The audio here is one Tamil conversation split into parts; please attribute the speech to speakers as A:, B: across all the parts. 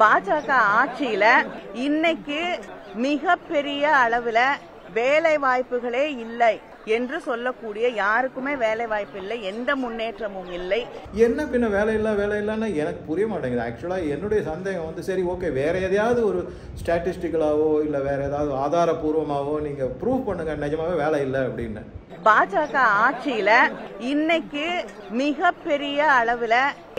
A: பாஜக ஆட்சியில இன்னைக்கு மிகப்பெரிய அளவுல வேலை வாய்ப்புகளே இல்லை என்று சொல்லக்கூடிய யாருக்குமே வேலை வாய்ப்பு இல்லை, எந்த முன்னேற்றமும் இல்லை.
B: என்ன பின்ன வேலை இல்லைன்னு எனக்கு புரிய மாட்டேங்குது. ஆக்சுவலாக என்னுடைய சந்தேகம் வந்து சரி ஓகே, வேற எதையாவது ஒரு ஸ்டாட்டிஸ்டிக்கலாவோ இல்லை வேற ஏதாவது ஆதாரபூர்வமாகவோ நீங்கள் ப்ரூவ் பண்ணுங்க நிஜமாவே வேலை இல்லை அப்படின்னு.
A: பாஜக ஆட்சியில இன்னைக்கு மிகப்பெரிய அளவுல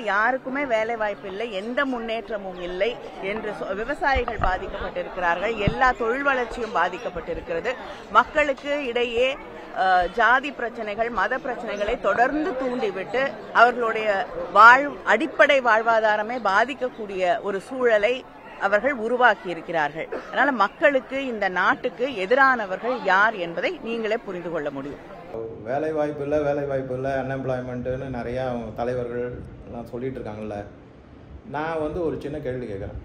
A: யாருக்குமே வேலை வாய்ப்பு இல்லை, எந்த முன்னேற்றமும் இல்லை என்று விவசாயிகள் பாதிக்கப்பட்டிருக்கிறார்கள், எல்லா தொழில் வளர்ச்சியும் பாதிக்கப்பட்டிருக்கிறது. மக்களுக்கு இடையே ஜாதி பிரச்சனைகள், மத பிரச்சனைகளை தொடர்ந்து தூண்டிவிட்டு அவர்களுடைய அடிப்படை வாழ்வாதாரமே பாதிக்கக்கூடிய ஒரு சூழலை அவர்கள் உருவாக்கி இருக்கிறார்கள். அதனால மக்களுக்கு, இந்த நாட்டுக்கு எதிரானவர்கள் யார் என்பதை நீங்களே புரிந்து கொள்ள முடியும்.
B: வேலை வாய்ப்பு இல்லை அன்எம்ப்ளாய்மெண்ட்டுன்னு நிறையா தலைவர்கள் எல்லாம் சொல்லிட்டு இருக்காங்கல்ல. நான் வந்து ஒரு சின்ன கேள்வி கேட்குறேன்.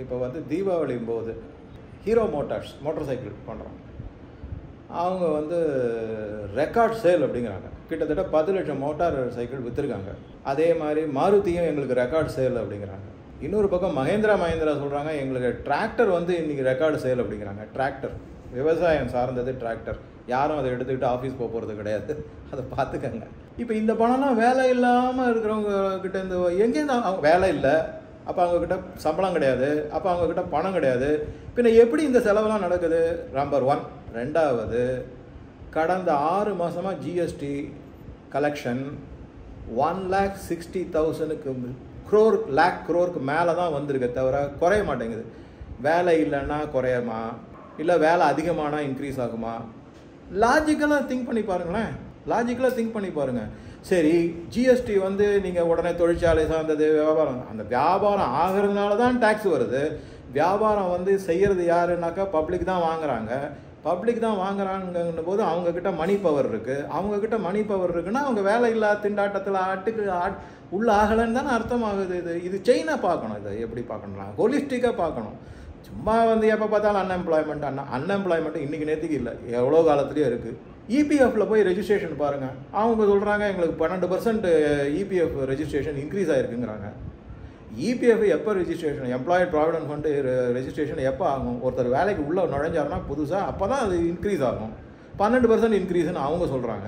B: இப்போ வந்து தீபாவளியும் போது ஹீரோ மோட்டார் சைக்கிள் பண்ணுறோம், அவங்க வந்து ரெக்கார்ட் சேல் அப்படிங்கிறாங்க. கிட்டத்தட்ட 10 லட்சம் மோட்டார் சைக்கிள் விற்றுருக்காங்க. அதே மாதிரி மாருதியும் எங்களுக்கு ரெக்கார்ட் சேல் அப்படிங்கிறாங்க. இன்னொரு பக்கம் மஹேந்திரா சொல்கிறாங்க எங்களுக்கு டிராக்டர் வந்து இன்றைக்கி ரெக்கார்டு சேல் அப்படிங்கிறாங்க. டிராக்டர் விவசாயம் சார்ந்தது, டிராக்டர் யாரும் அதை எடுத்துக்கிட்டு ஆஃபீஸ் போகிறது கிடையாது, அதை பார்த்துக்கங்க. இப்போ இந்த பணம்லாம் வேலை இல்லாமல் இருக்கிறவங்க கிட்ட இந்த எங்கேருந்து அவங்க வேலை இல்லை, அப்போ அவங்கக்கிட்ட சம்பளம் கிடையாது, அப்போ அவங்கக்கிட்ட பணம் கிடையாது, பின்ன எப்படி இந்த செலவெல்லாம் நடக்குது? நம்பர் 1. ரெண்டாவது, கடந்த 6 மாதமாக ஜிஎஸ்டி கலெக்ஷன் 1,60,000 crore மேலே தான் வந்திருக்க தவிர குறைய மாட்டேங்குது. வேலை இல்லைன்னா குறையுமா, இல்லை வேலை அதிகமானா இன்க்ரீஸ் ஆகுமா? லாஜிக்கலாக திங்க் பண்ணி பாருங்கள். சரி, ஜிஎஸ்டி வந்து நீங்கள் உடனே தொழிற்சாலை சார்ந்தது, வியாபாரம், அந்த வியாபாரம் ஆகிறதுனால தான் டேக்ஸ் வருது. வியாபாரம் வந்து செய்கிறது யாருன்னாக்கா பப்ளிக் தான் வாங்குறாங்க. போது அவங்கக்கிட்ட மணி பவர் இருக்குன்னா அவங்க வேலை இல்லாத திண்டாட்டத்தில் உள்ள ஆகலைன்னு தானே அர்த்தமாகுது. இது செயினாக பார்க்கணும். இதை எப்படி பார்க்கணும்னா ஹோலிஸ்டிக்காக பார்க்கணும். சும்மா வந்து எப்போ பார்த்தாலும் அன்எம்ப்ளாய்மெண்ட் இன்றைக்கி நேற்றுக்கு இல்லை, எவ்வளோ காலத்துலேயே இருக்குது. இபிஎஃப்பில் போய் ரெஜிஸ்ட்ரேஷன் பாருங்கள். அவங்க சொல்கிறாங்க எங்களுக்கு 12% இபிஎஃப் ரெஜிஸ்ட்ரேஷன் இன்க்ரீஸ் ஆகிருக்குங்கிறாங்க. இபிஎஃப் எப்போ registration, employee provident fund registration எப்போ ஆகும்? ஒருத்தர் வேலைக்கு உள்ளே நுழைஞ்சாருன்னா புதுசாக அப்போ தான் அது இன்க்ரீஸ் ஆகும். 12% இன்க்ரீஸ்னு அவங்க சொல்கிறாங்க.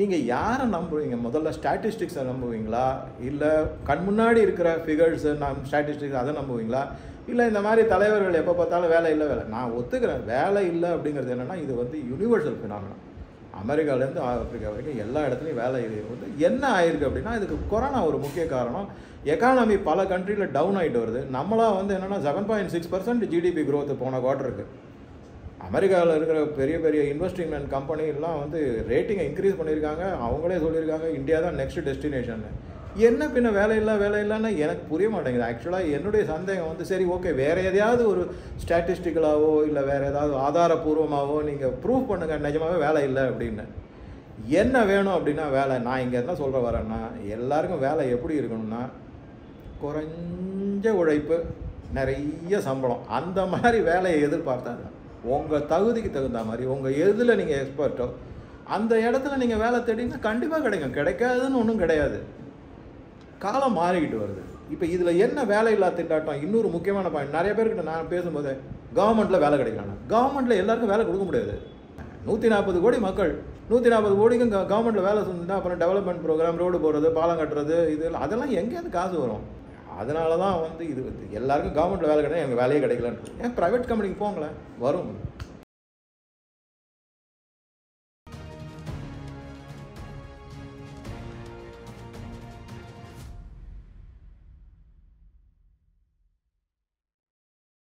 B: நீங்கள் யாரை நம்புவீங்க? முதல்ல ஸ்டாட்டிஸ்டிக்ஸை நம்புவீங்களா, இல்லை கண் முன்னாடி இருக்கிற ஃபிகர்ஸு ஸ்டாட்டிஸ்டிக்ஸ் அதை நம்புவீங்களா, இல்லை இந்த மாதிரி தலைவர்கள் எப்போ பார்த்தாலும் வேலை நான் ஒத்துக்கிறேன். வேலை இல்லை அப்படிங்கிறது என்னென்னா இது வந்து யூனிவர்சல் ஃபினாமினா. அமெரிக்காவிலேருந்து ஆப்பிரிக்கா வரைக்கும் எல்லா இடத்துலையும் வேலை வந்து என்ன ஆயிருக்கு அப்படின்னா இதுக்கு கொரோனா ஒரு முக்கிய காரணம். எக்கானமி பல கண்ட்ரியில் டவுன் ஆகிட்டு வருது. நம்மளாம் வந்து என்னென்னா 7.6% ஜிடிபி க்ரோத்து போன குவார்ட்டருக்கு. அமெரிக்காவில் இருக்கிற பெரிய இன்வெஸ்ட்மெண்ட் கம்பெனிலாம் வந்து ரேட்டிங்கை இன்க்ரீஸ் பண்ணியிருக்காங்க. அவங்களே சொல்லியிருக்காங்க இந்தியா தான் நெக்ஸ்ட் டெஸ்டினேஷன். என்ன பின்ன வேலை இல்லைன்னு எனக்கு புரிய மாட்டேங்குது. ஆக்சுவலாக என்னுடைய சந்தேகம் வந்து சரி ஓகே, வேறு எதையாவது ஒரு ஸ்டாட்டிஸ்டிக்கலாவோ இல்லை வேறு ஏதாவது ஆதாரபூர்வமாகவோ நீங்கள் ப்ரூவ் பண்ணுங்கள் நிஜமாவே வேலை இல்லை அப்படின்னு. என்ன வேணும் அப்படின்னா வேலை. நான் இங்கே என்ன சொல்கிற வரேன்னா, எல்லாருக்கும் வேலை எப்படி இருக்கணும்னா குறைஞ்ச உழைப்பு, நிறைய சம்பளம், அந்த மாதிரி வேலையை எதிர்பார்த்தா உங்கள் தகுதிக்கு தகுந்த மாதிரி உங்கள் எதில் நீங்கள் எக்ஸ்பர்ட்டோ அந்த இடத்துல நீங்கள் வேலை தேடிங்கன்னா கண்டிப்பாக கிடைக்கும். கிடைக்காதுன்னு ஒன்றும் கிடையாது. காலம் மாறிக்கிட்டு வருது. இப்போ இதில் என்ன வேலை இல்லா திண்டாட்டம்? இன்னொரு முக்கியமான பாயிண்ட், நிறைய பேர்கிட்ட நான் பேசும்போது கவர்மெண்ட்டில் வேலை கிடைக்கலாம். கவர்மெண்ட்டில் எல்லாருக்கும் வேலை கொடுக்க முடியாது. 140 கோடி மக்கள், 140 கோடிக்கும் கவர்மெண்ட்டில் வேலை செஞ்சுட்டா அப்புறம் டெவலப்மெண்ட் ப்ரோக்ராம், ரோடு போடுறது, பாலம் கட்டுறது, அதெல்லாம் எங்கேயாவது காசு வரும். அதனால தான் வந்து இது எல்லாருக்கும் கவர்மெண்ட்டில் வேலை கிடையாது, எங்கள் வேலையே கிடைக்கலன்னு. ஏன் ப்ரைவேட் கம்பெனிக்கு போங்களேன், வரும்.